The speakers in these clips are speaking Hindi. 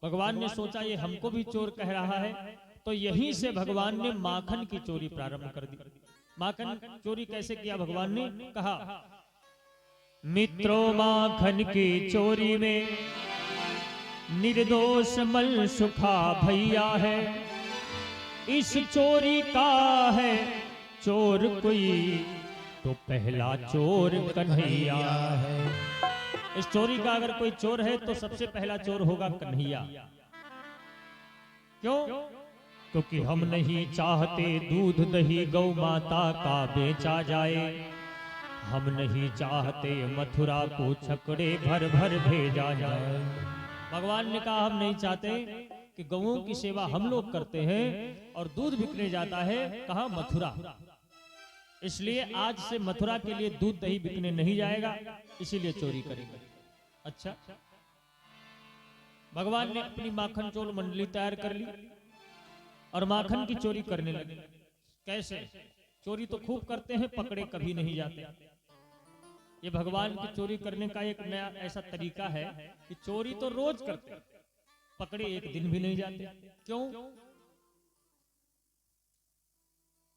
भगवान ने सोचा ये हमको भी चोर कह रहा है, तो यहीं से भगवान ने माखन की चोरी प्रारंभ कर दी। माखन चोरी कैसे किया? भगवान ने कहा, मित्रों माखन की चोरी में निर्दोष मल सुखा भैया है, इस चोरी का है चोर कोई तो पहला चोर कन्हैया है। इस चोरी का अगर कोई चोर है तो सबसे पहला चोर होगा कन्हैया। क्यों? क्योंकि हम नहीं चाहते दूध दही गौ माता का बेचा जाए, हम नहीं चाहते मथुरा को छकड़े भर भर भेजा जाए। भगवान ने कहा हम नहीं चाहते कि गौओं की सेवा हम लोग करते हैं और दूध बिकने जाता है कहां? मथुरा। इसलिए आज से मथुरा के लिए दूध दही बिकने नहीं जाएगा, इसीलिए चोरी करेंगे। अच्छा, भगवान ने अपनी माखन चोर मंडली तैयार कर ली और माखन की चोरी करने लगे। कैसे? चोरी तो खूब करते हैं, पकड़े कभी नहीं जाते। ये भगवान की चोरी करने का एक नया ऐसा तरीका है कि चोरी तो रोज करते, पकड़े एक दिन भी नहीं जाते। क्यों?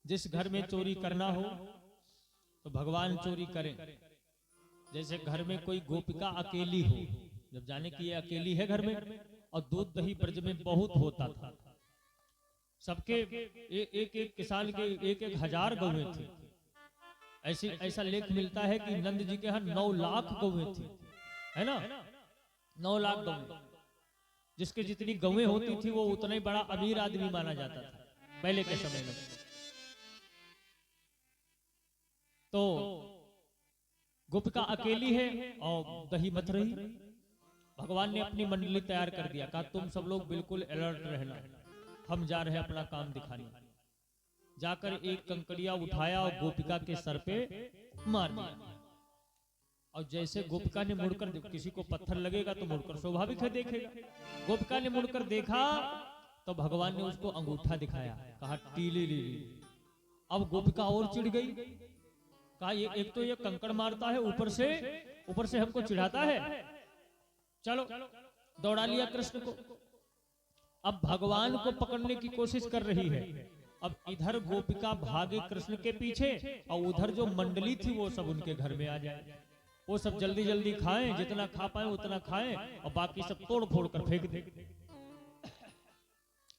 जिस घर में चोरी करना हो तो भगवान चोरी करें। जैसे घर में कोई गोपिका अकेली हो, जब जाने की ये अकेली है घर में और दूध दही ब्रज में बहुत होता था, सबके एक एक किसान के एक एक हजार गौएं थी। ऐसा लेख मिलता है कि नंद जी के यहाँ 9 लाख गौएं थी, है ना? 9 लाख गौएं। जिसके जितनी गौएं होती थी वो उतना ही बड़ा अमीर आदमी माना जाता था पहले के समय में। तो गोपिका अकेली है और दही मथ रही। भगवान ने अपनी मंडली तैयार कर दिया, कहा तुम सब लोग बिल्कुल अलर्ट रहना, हम जा रहे हैं अपना काम दिखाने। जाकर एक कंकड़िया उठाया और गोपिका के सर पे मार दिया। और जैसे गोपिका ने मुड़कर, किसी को पत्थर लगेगा तो मुड़कर स्वाभाविक है देखेगा। गोपिका ने मुड़कर देखा तो भगवान ने उसको अंगूठा दिखाया, कहा टीली ली। अब गोपिका और चिढ़ गई, कहा ये एक तो ये कंकड़ मारता है, ऊपर से हमको चिढ़ाता है। चलो दौड़ा लिया कृष्ण को। अब भगवान को पकड़ने की कोशिश कर रही है। अब इधर गोपिका भागे कृष्ण के पीछे और उधर जो मंडली थी वो सब उनके घर में आ जाए। वो सब जल्दी जल्दी खाएं, जितना खा पाए उतना खाएं और बाकी सब तोड़ फोड़ कर फेंक दे।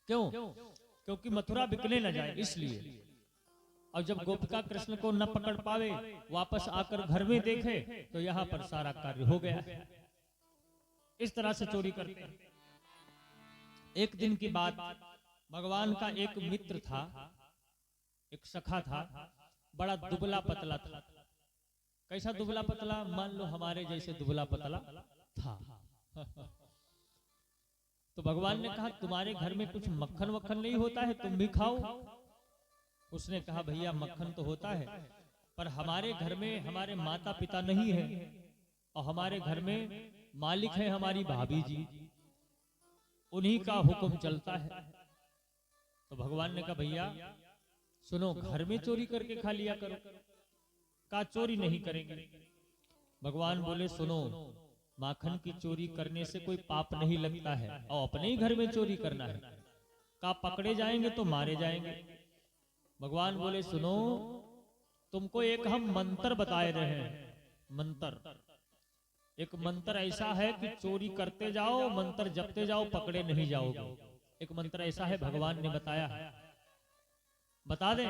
क्यों? क्योंकि मथुरा बिकने न जाए इसलिए। और जब गोपिका कृष्ण को न पकड़ पावे, वापस आकर घर में देखे तो यहाँ पर सारा कार्य हो गया। इस तरह से चोरी करते हैं। एक दिन की बात, भगवान का एक मित्र था, एक सखा था, बड़ा दुबला पतला था। कैसा दुबला पतला? मान लो हमारे जैसे दुबला पतला था। तो भगवान ने कहा तुम्हारे घर में कुछ मक्खन वक्खन नहीं होता है, तुम भी खाओ। उसने कहा भैया मक्खन तो होता है, पर हमारे घर में हमारे माता पिता नहीं है और हमारे घर में मालिक है हमारी भाभी जी, उन्हीं का हुक्म चलता है। तो भगवान ने कहा भैया सुनो, घर में चोरी करके खा लिया करो। का चोरी नहीं करेंगे। भगवान बोले सुनो, माखन की चोरी करने से कोई पाप नहीं लगता है और अपने ही घर में चोरी करना है। का पकड़े जाएंगे तो मारे जाएंगे। भगवान बोले सुनो, तुमको एक हम मंत्र बताए रहे हैं। मंत्र, एक मंत्र ऐसा है कि चोरी करते जाओ, मंत्र जपते जाओ, पकड़े नहीं जाओगे। एक मंत्र ऐसा है भगवान ने बताया है। बता दें?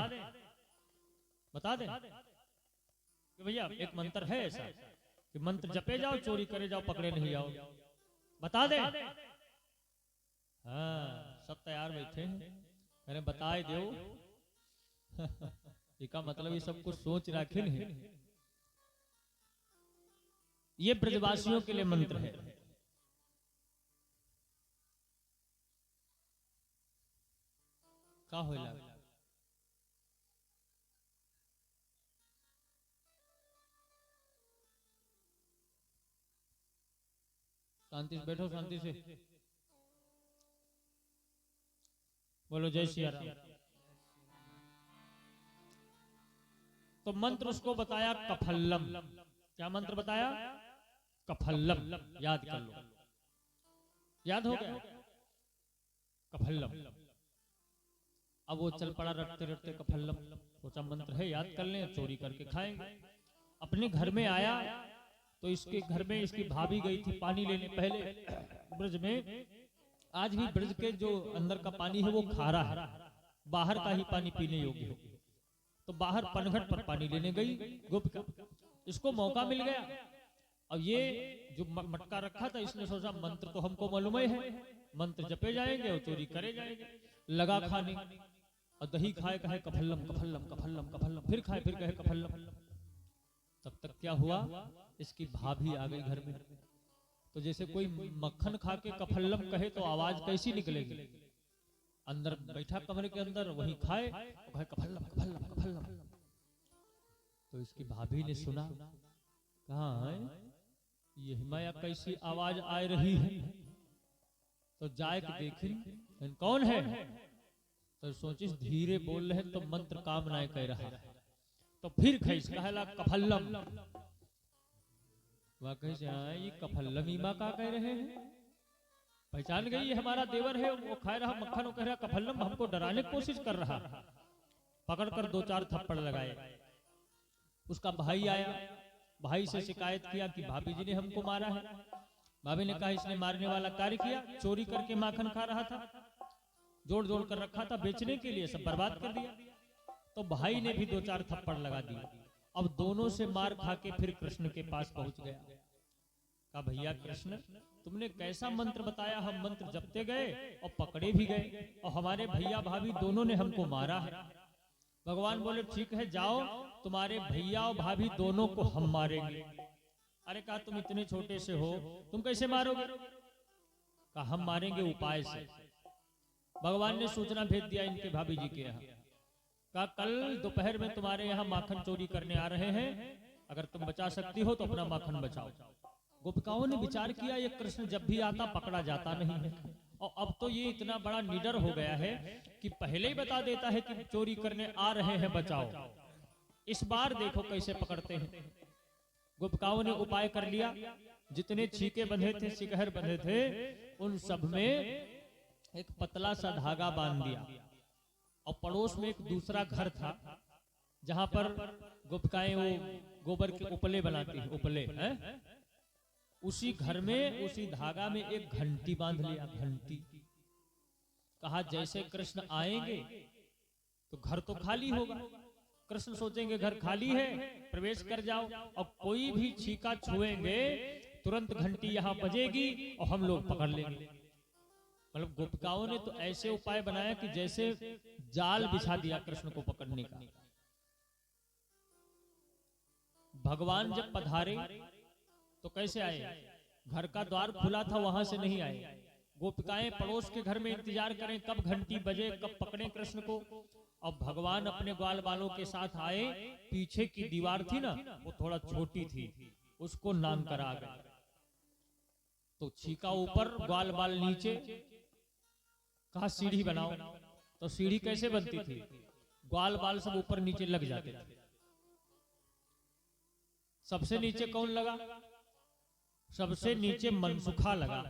बता दें कि भैया एक मंत्र है ऐसा कि मंत्र जपे जाओ, चोरी करे जाओ, पकड़े नहीं जाओ। बता दें? हाँ, सब तैयार बैठे हैं। मैंने बताए दो। इसका मतलब ये सब कुछ सोच रखे नहीं। ये ब्रजवासियों के लिए मंत्र है। का होला? शांति से बैठो, शांति से बोलो जय श्री राम। तो मंत्र उसको बताया कफल्लम। क्या मंत्र बताया? कफल्लम। याद कर लो। याद हो गया? कफल्लम। अब वो चल पड़ा रटते रटते कफल्लम, सोचा मंत्र है याद कर लें, चोरी करके खाएंगे। अपने घर में आया तो इसके घर में इसकी भाभी गई थी पानी लेने। पहले ब्रज में, आज भी ब्रज के जो अंदर का पानी है वो खारा है, बाहर का ही पानी पीने योग्य है। तो बाहर पनघट पर पानी लेने गई गोपिका, इसको मौका मिल गया। अब ये जो मटका रखा था इसने सोचा मंत्र तो हमको मालूम है, मंत्र जपे जाएंगे और चोरी करे जाएंगे। लगा खाने और दही खाए, कहे कफल्लम कफल्लम कफल्लम कफल्लम, फिर खाए फिर कहे कफल्लम। तब तक क्या हुआ, इसकी भाभी आ गई घर में। तो जैसे कोई मक्खन खा के कफल्लम कहे तो आवाज कैसी निकलेगी, अंदर बैठा कमरे के अंदर वही खाए और कहे कफल्लम कफल्लम कफल्लम। तो इसकी भाभी ने सुना, कहा है ये हिमाया कैसी आवाज आ रही है, तो जाए के देखी कौन है। तो सोचिस धीरे बोल रहे तो मंत्र काम ना कह रहा, तो फिर खैस कहला कफल्लम। वह कैसे ये कफल्लम ईमा का कह रहे हैं, पहचान गई हमारा देवर है, वो खा रहा मक्खन, वो कह रहा कफल्लम, हमको डराने की कोशिश कर रहा। पकड़कर 2-4 थप्पड़ लगाए। उसका भाई आया, भाई से शिकायत किया कि भाभी जी ने हमको मारा है। भाभी ने कहा इसने मारने वाला कार्य किया, चोरी करके माखन खा रहा था, जोड़ जोड़ कर रखा था बेचने के लिए, सब बर्बाद कर दिया। तो भाई ने भी 2-4 थप्पड़ लगा दिए। अब दोनों से मार खा के फिर कृष्ण के पास पहुंच गया। कहा भैया कृष्ण तुमने कैसा मंत्र बताया, हम मंत्र जपते गए और पकड़े भी गए और हमारे भैया भाभी दोनों ने हमको मारा है। भगवान बोले ठीक है जाओ, तुम्हारे भैया और भाभी दोनों को हम मारेंगे। अरे कहा तुम इतने छोटे से हो, तुम कैसे मारोगे। कहा हम मारेंगे उपाय से। भगवान ने सूचना भेज दिया इनके भाभी जी के यहाँ। कहा कल दोपहर में तुम्हारे यहाँ माखन चोरी करने आ रहे हैं, अगर तुम बचा सकती हो तो अपना माखन बचाओ। गोपिकाओं ने विचार किया ये कृष्ण जब भी आता पकड़ा जाता नहीं है, और अब तो ये इतना बड़ा निडर हो गया है कि पहले ही बता देता है कि चोरी करने आ रहे हैं बचाओ। इस बार देखो कैसे पकड़ते हैं। गोपिकाओं ने उपाय कर लिया, जितने छीके बंधे थे, शिकहर बंधे थे, उन सब में एक पतला सा धागा बांध दिया। और पड़ोस में एक दूसरा घर था जहां पर गोपिकाएं वो गोबर के उपले बनाती है, उपले हैं। उसी घर में उसी धागा में एक घंटी बांध लिया, घंटी। कहा जैसे कृष्ण आएंगे तो घर तो खाली होगा, कृष्ण सोचेंगे घर खाली है प्रवेश कर जाओ, और कोई भी छीका छुएंगे तुरंत घंटी यहाँ बजेगी और हम लोग पकड़ लेंगे। मतलब गोपिकाओं ने तो ऐसे उपाय बनाया कि जैसे जाल बिछा दिया कृष्ण को पकड़ने का। भगवान जब पधारे तो कैसे आए, घर का द्वार खुला था वहां से नहीं आए। गोपिकाएं पड़ोस के घर में इंतजार करें कब घंटी बजे, कब पकड़े कृष्ण को। अब भगवान अपने ग्वाल बालों के साथ आए, पीछे की दीवार थी ना वो थोड़ा छोटी थी, उसको नाम करा गए। तो छीका ऊपर ग्वाल बाल नीचे, कहा सीढ़ी बनाओ। तो सीढ़ी कैसे बनती थी, ग्वाल बाल सब ऊपर नीचे लग जाते थे। सबसे नीचे कौन लगा, सबसे नीचे मनसुखा लगा,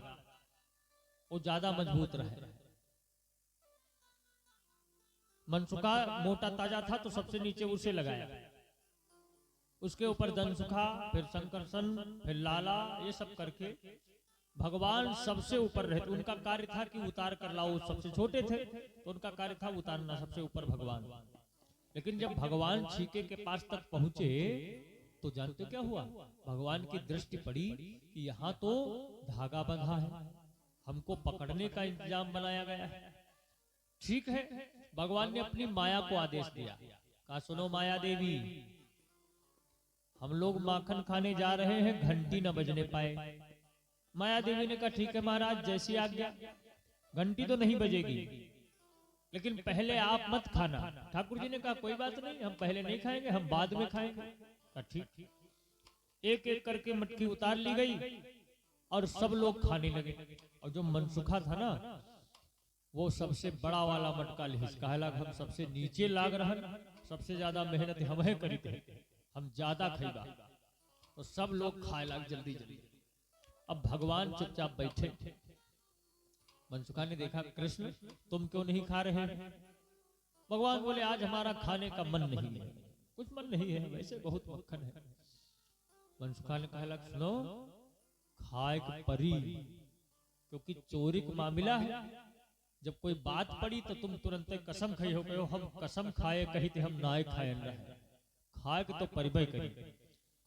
वो ज्यादा मजबूत रहे। मनसुखा मोटा ताजा था तो सबसे नीचे उसे लगाया, उसके ऊपर दनसुखा, फिर शंकरसन, फिर लाला, ये सब करके भगवान सबसे ऊपर रहते। उनका कार्य था कि उतार कर लाओ, सबसे छोटे थे तो उनका कार्य था उतारना, सबसे ऊपर भगवान। लेकिन जब भगवान छीके के पास तक पहुंचे तो जानते क्या हुआ, भगवान की दृष्टि पड़ी कि यहाँ तो धागा बंधा है, हमको पकड़ने का इंतजाम बनाया गया है। ठीक है, भगवान ने अपनी माया को आदेश दिया, कहा सुनो माया देवी, हम लोग माखन खाने जा रहे हैं, घंटी न बजने पाए। माया देवी ने कहा ठीक है महाराज जैसी आज्ञा, घंटी तो नहीं बजेगी लेकिन पहले आप मत खाना। ठाकुर जी ने कहा कोई बात नहीं, हम पहले नहीं खाएंगे, हम बाद में खाएंगे। ठीक, एक एक करके मटकी उतार ली गई और सब लोग खाने लगे। और जो मनसुखा था ना वो सबसे बड़ा वाला मटका लिहिस, कहला हम सबसे नीचे लाग रहन, सबसे ज्यादा मेहनत हम है करी थे, हम ज्यादा खैबा। तो सब लोग खाए लाग जल्दी जल्दी। अब भगवान चुपचाप बैठे, मनसुखा ने देखा कृष्ण तुम क्यों नहीं खा रहे हैं? भगवान बोले आज हमारा खाने का मन नहीं है, कुछ मन नहीं है, वैसे बहुत मक्खन है। मनसुखा ने कहा सुनो खाए परी, क्योंकि चोरी का मामला है, जब कोई बात पड़ी तो तुम तुरंत कसम खाई हो गए, हम कसम खाए कही थे हम नाय खाए खाए तो परिबय करी।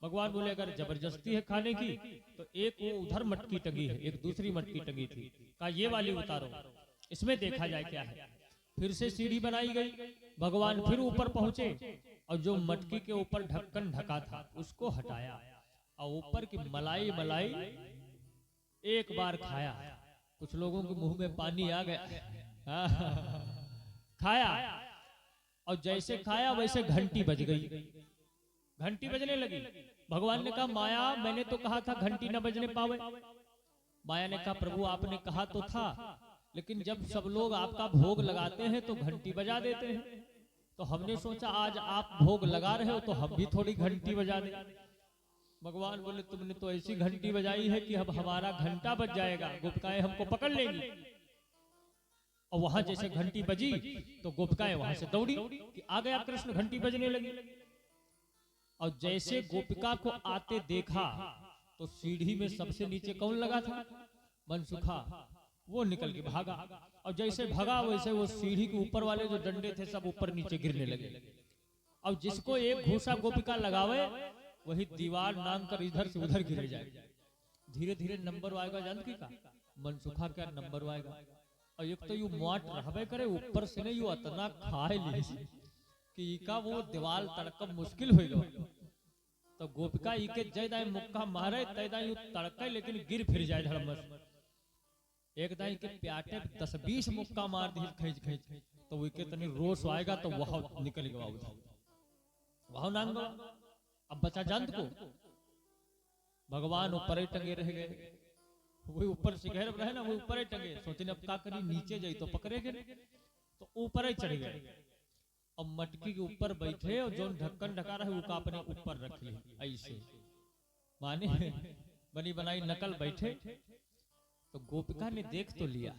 भगवान बोले अगर जबरदस्ती है खाने की तो एक वो उधर मटकी टंगी है, एक दूसरी मटकी टंगी थी, कहा ये वाली उतारो, इसमें देखा जाए क्या है। फिर से सीढ़ी बनाई गई, भगवान फिर ऊपर पहुंचे और जो मटकी के ऊपर ढक्कन ढका था उसको हटाया और ऊपर की मलाई मलाई एक बार खाया। कुछ लोगों के मुंह में पानी आ गया। खाया और जैसे खाया वैसे घंटी बज गई, घंटी बजने लगी। भगवान ने कहा माया मैंने तो कहा था घंटी न बजने पावे। माया ने कहा प्रभु आपने कहा तो था, लेकिन जब सब लोग आपका भोग लगाते हैं तो घंटी बजा देते हैं, तो हमने सोचा आज आप भोग लगा रहे हो तो हम भी थोड़ी घंटी बजा दें। भगवान बोले तुमने तो ऐसी घंटी बजाई है कि अब हमारा घंटा बज जाएगा, गोपिकाएं हमको पकड़ लेंगी। और वहां जैसे घंटी बजी तो गोपिकाएं वहां से दौड़ी कि आ गया कृष्ण, घंटी बजने लगी। और जैसे गोपिका को आते देखा तो सीढ़ी में सबसे नीचे कौन लगा था? मनसुखा। वो निकल के भागा और जैसे भागा वैसे वो सीढ़ी के ऊपर वाले जो डंडे थे सब ऊपर नीचे गिरने लगे। और जिसको एक घूसा गोपिका लगावे वही दीवार नाम कर इधर से उधर गिर जाए। धीरे धीरे नंबर आएगा जानकी का, मनसुखा क्या नंबर आएगा। और एक तो यू मोट रहबे करे, ऊपर से ने यू इतना खाए ली कि इका वो दीवार तड़कम मुश्किल हो गया। तो गोपिका इके जय दाई मुक्का मारे तय दाई यू तड़के लेकिन गिर फिर जाए धड़मस। एक दाई के प्याटे 10-20 मुक्का मार दी खींच खींच, तो वो के तनी रोष आएगा तो वह निकल गया उधर, वह नांग। अब बचा जंत को, भगवान ऊपर ही टंगे रह गए। वो ऊपर से घेर रहे ना, वो ऊपर ही टंगे। सोचे अब क्या करी, नीचे जाई तो पकड़ेगे, तो ऊपर ही चढ़ गए। और मटकी के ऊपर बैठे और जो ढक्कन ढका रहे वो अपने ऊपर रख ली ऐसे, माने बनी बनाई नकल बैठे। तो गोपिका ने देख तो लिया,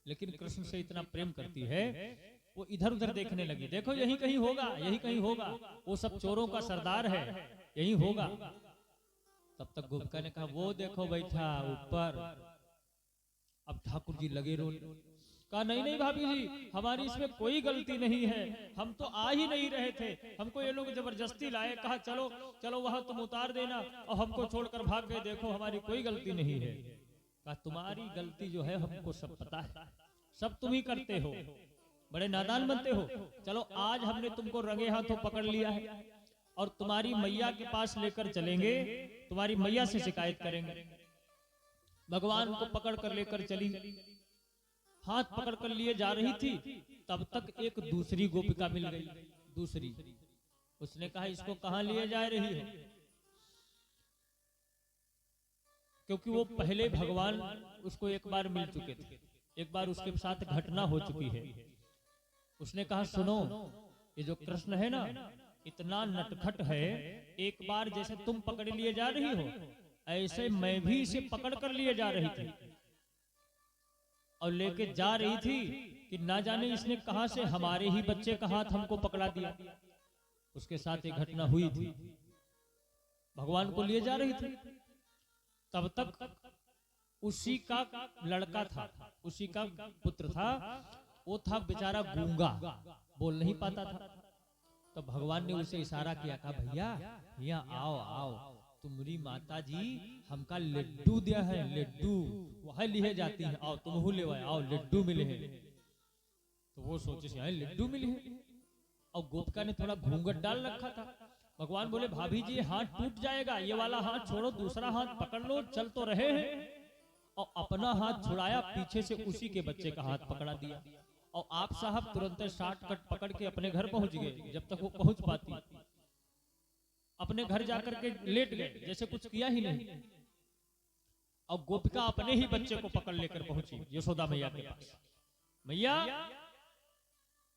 लेकिन कृष्ण से इतना प्रेम करती है वो इधर उधर देखने लगी, देखो यही कहीं होगा, यही कहीं होगा, वो सब चोरों का सरदार है, यही होगा। तब तक गोपिका ने कहा वो देखो बैठा ऊपर। अब ठाकुर जी लगे रोने, कहा नहीं नहीं भाभी जी हमारी इसमें कोई गलती नहीं है, हम तो आ ही नहीं रहे थे, हमको ये लोग जबरदस्ती लाए, कहा चलो चलो वहां तुम उतार देना और हमको छोड़कर भाग गए, देखो हमारी कोई गलती नहीं है। कहा तुम्हारी गलती जो है हमको सब पता है, सब तुम ही करते हो, बड़े नादान बनते हो। चलो आज हमने तुमको रंगे हाथों पकड़ लिया है और तुम्हारी मैया के पास लेकर चलेंगे, तुम्हारी मैया से शिकायत करेंगे। भगवान को पकड़ कर लेकर चली, हाथ पकड़ कर लिए जा रही थी, तब तक एक दूसरी गोपिका मिल गई। दूसरी, उसने कहा इसको कहां लिए जा रही हो? क्योंकि वो पहले भगवान उसको एक बार मिल चुके थे, एक बार उसके साथ घटना हो चुकी है। उसने कहा सुनो ये जो कृष्ण है ना इतना नटखट है, एक बार जैसे तुम पकड़ लिए जा रही हो ऐसे मैं भी इसे पकड़ कर लिए जा रही थी और लेके जा रही थी कि ना जाने इसने कहां से हमारे ही बच्चे का हाथ हमको पकड़ा दिया। उसके साथ एक घटना हुई थी, भगवान को लिए जा रही थी, तब तक उसी का लड़का था, उसी का पुत्र था, वो था बेचारा गूंगा, बोल नहीं पाता था। तो भगवान ने उसे इशारा किया, कहा भैया यहाँ आओ आओ, तुम्हारी माता जी हमका लड्डू दिया है, लड्डू वह लिए जाती है, आओ तुम ले आओ लड्डू मिले हैं। तो वो सोचे से लड्डू मिले हैं, और गोपिका ने थोड़ा घूंघट डाल रखा था। भगवान बोले भाभी जी हाथ टूट जाएगा, ये वाला हाथ छोड़ो, दूसरा हाथ पकड़ लो, चल तो रहे हैं। और अपना हाथ छुड़ाया, पीछे से उसी के बच्चे का हाथ पकड़ा दिया और आप साहब तुरंत शॉर्टकट पकड़ के अपने घर पहुंच गए। जब तक वो पहुंच पाती अपने घर जाकर के लेट गए जैसे कुछ किया ही नहीं। और गोपिका अपने ही बच्चे को पकड़ लेकर पहुंची यशोदा मैया के पास। मैया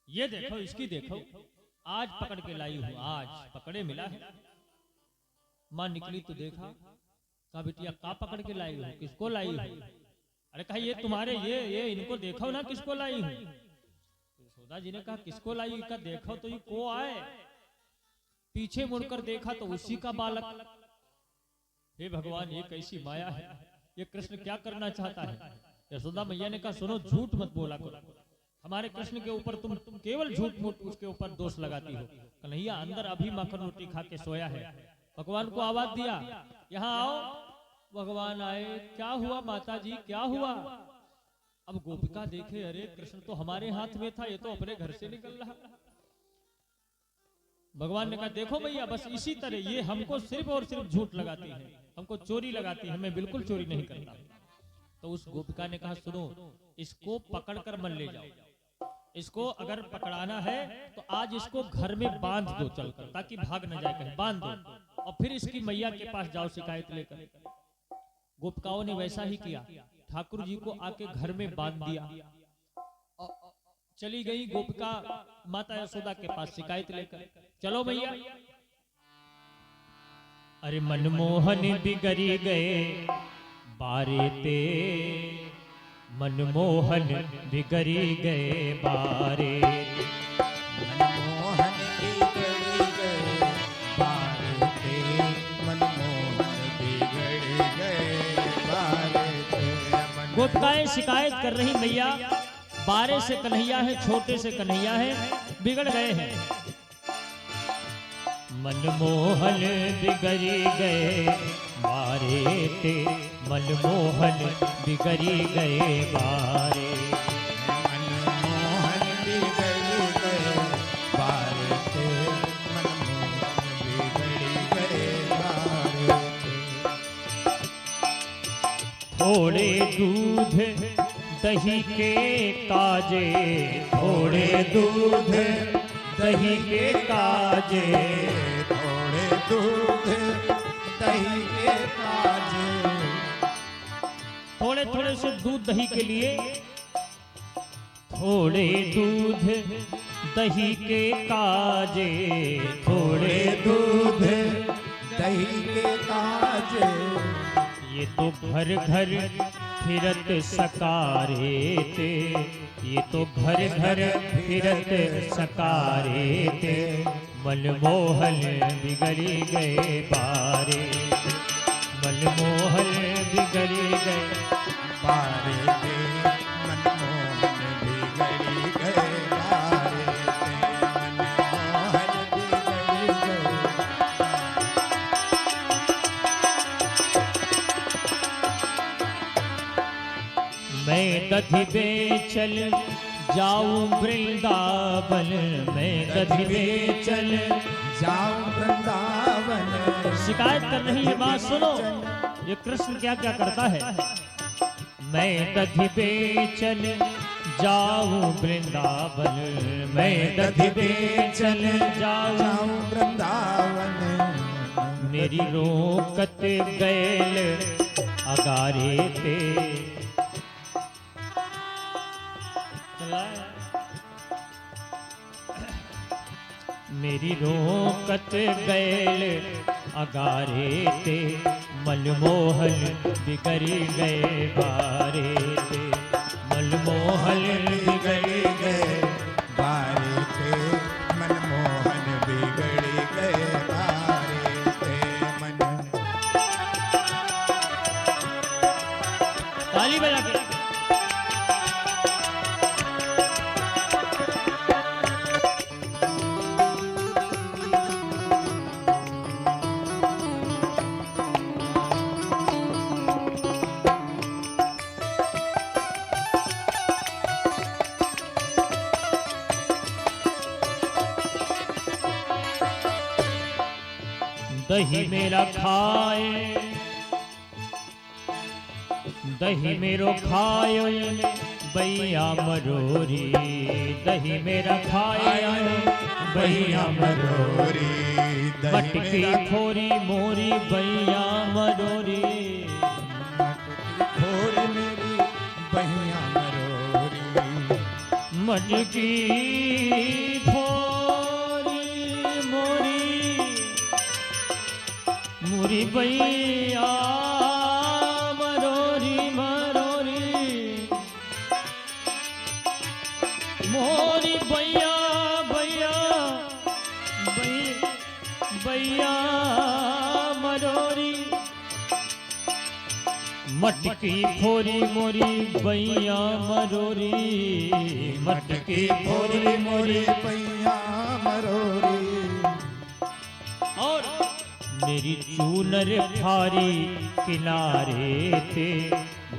ये देखो, इसकी देखो, आज पकड़ के लाई हूं, आज पकड़े मिला है। मां निकली तो देखा, कहा बिटिया का पकड़ के लाई हो, किसको लाई हो? अरे कहा ये तुम्हारे ये इनको देखो ना किसको लाई हूं। यशोदा जी ने कहा किसको लाई? का देखो तो ये को आए। पीछे मुड़कर देखा तो उसी का बालक। हे भगवान, ये कैसी माया है, ये कृष्ण क्या करना चाहता है? यशोदा मैया ने कहा सुनो, झूठ मत बोला करो। हमारे कृष्ण के ऊपर तुम केवल झूठ मूठ उसके ऊपर दोष लगाती हो। कन्हैया अंदर अभी माखन रोटी खा के सोया है। भगवान को आवाज दिया, यहाँ आओ। भगवान आए। क्या हुआ माता जी, क्या हुआ? अब गोपिका देखे, अरे कृष्ण तो हमारे हाथ में था, ये तो अपने घर से निकल रहा। भगवान ने कहा देखो भैया, बस इसी तरह ये हमको सिर्फ और सिर्फ झूठ लगाती है, हमको चोरी लगाती है, मैं बिल्कुल चोरी नहीं करता। तो उस गोपिका ने कहा सुनो, इसको पकड़कर मन ले जाओ। इसको अगर पकड़ाना है तो आज इसको घर में बांध दो चलकर, ताकि भाग न जाए कहीं, बांध दो और फिर इसकी मैया के पास जाओ शिकायत लेकर। गोपिकाओं ने वैसा ही किया, ठाकुर जी को आके घर में बांध दिया। चली गई गोपिका माता यशोदा के पास शिकायत लेकर, चलो मैया। अरे मनमोहन बिगड़ी गए बारे ते, मनमोहन बिगड़ी गए बारे। मनमोहन बिगड़ी गए बारे ते, मनमोहन बिगड़ी गए बारे ते। गोपिकाएं शिकायत कर रही, मैया बारे से कन्हैया है, छोटे से कन्हैया है, बिगड़ गए हैं। मनमोहन बिगड़ी गए बारे ते, मनमोहन बिगड़ी गए बारे। मनमोहन बिगड़ी गए बारे ते, मनमोहन बिगड़ी गए बारे ते। थोड़े दूध दही के काजे, थोड़े दूध दही के काजे, थोड़े दूध दही के काजे। थोड़े थोड़े से दूध दही के लिए, थोड़े दूध दही के काजे, थोड़े दूध दही के काजे। ये तो घर घर फिरत सकारे थे, ये तो घर घर फिरत सकारे थे, मनमोहन बिगड़ी गए बारे, मनमोहन बिगड़ी गए बारे ते, मनमोहन बिगड़ी गए बारे ते, मनमोहन बिगड़ी गए। मैं दधि बेचल जाऊं वृंदावन, मैं दधि बेचल जाऊं वृंदावन। शिकायत कर रही है, बात सुनो ये कृष्ण क्या क्या करता है। मैं दधि बेचल जाऊं वृंदावन, मैं दधि बेचल जाऊं वृंदावन। मेरी रोकत गैल अगारे ते। मेरी रोकत गैल अगारे ते, मनमोहन बिगड़ी गए बारे ते, मनमोहन बिगड़ी गए बारे थे, मनमोहन बिगड़ी गए बारे थे, मन। ताली बजा के। दही मेरा खाए, दही मेरो खायो बैया मरोरी, दही मेरा खाया बैया मरोरी, मटकी फोरी मोरी बैया मरोरी, फोरी मेरी बैया मरोरी, मटकी फोरी मोरी मुरी बैया मरोरी मरोरी। मोरी भैया भैया भैया मरोरी मटकी फोरी मोरी भैया मरोरी मटकी फोरी मोरी पैया मरोरी और मेरी चूनर फारी किनारे थे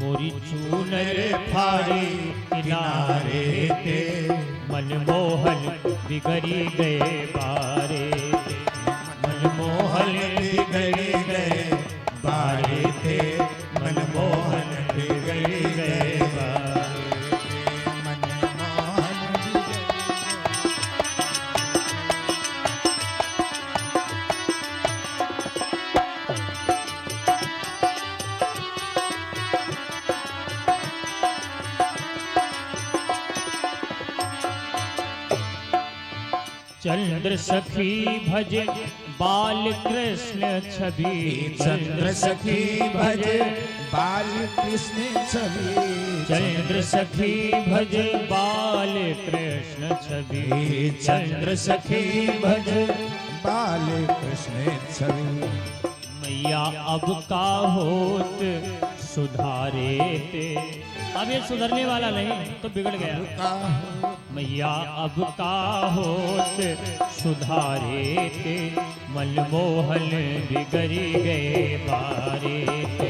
मोरी चूनर फारी किनारे थे मनमोहन बिगड़ी गए बारे मनमोहन बिगड़ी गए बारे थे मनमोहन बिगड़ी गए बारे थे मनमोहन चंद्र सखी भज बाल कृष्ण छवि चंद्र सखी भज बाल कृष्ण छवि चंद्र सखी भज बाल कृष्ण छवि चंद्र सखी भज बाल कृष्ण छवि मैया अब का होत सुधारे ते अब ये सुधरने वाला नहीं तो बिगड़ गया मैया अब का होत सुधारे ते मनमोहन बिगड़ी गए बारे ते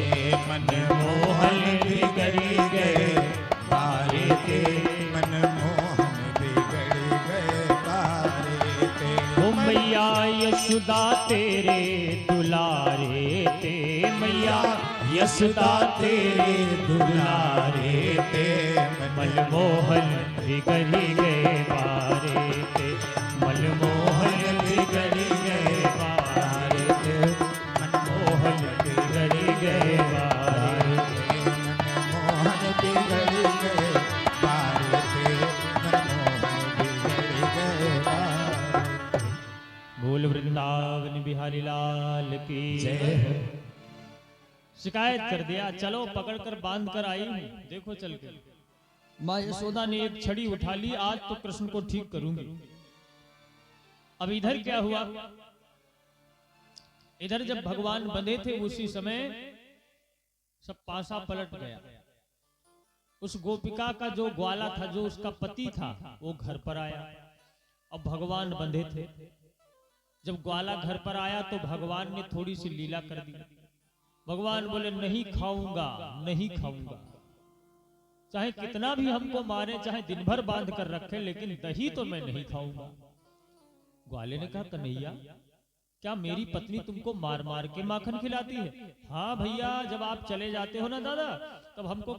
मनमोहन बिगड़ी गए बारे थे मनमोहन बिगड़ी गए बारे थे ओ मैया यशोदा तेरे दुलारे ते मैया यशोदा तेरे दुलारे थे मनमोहन बिगड़ी गए बारे ते मनमोहन बिगड़ी गए बारे ते मनमोहन बिगड़ी गए बारे मनमोहन बिगड़ी गए बारे थे मनमोहन बिगड़ी गए बारे बोल वृंदावन बिहारी लाल की जय हो। शिकायत कर दिया चलो पकड़कर बांध कर आई हूं देखो चल के माँ यशोदा ने एक छड़ी उठा ली आज तो कृष्ण को ठीक करूंगी अब इधर क्या हुआ इधर जब भगवान बंधे थे उसी समय सब पासा पलट गया उस गोपिका का जो ग्वाला था जो उसका पति था वो घर पर आया अब भगवान बंधे थे जब ग्वाला घर पर आया तो भगवान ने थोड़ी सी लीला कर दी भगवान बोले नहीं खाऊंगा नहीं खाऊंगा चाहे कितना भी हमको मारे चाहे दिन भर बांध कर रखे लेकिन दही तो मैं नहीं खाऊंगा ग्वाले ने कहा कन्हैया क्या मेरी पत्नी तुमको मार मार के माखन खिलाती है हाँ भैया जब आप चले जाते हो ना दादा तब हमको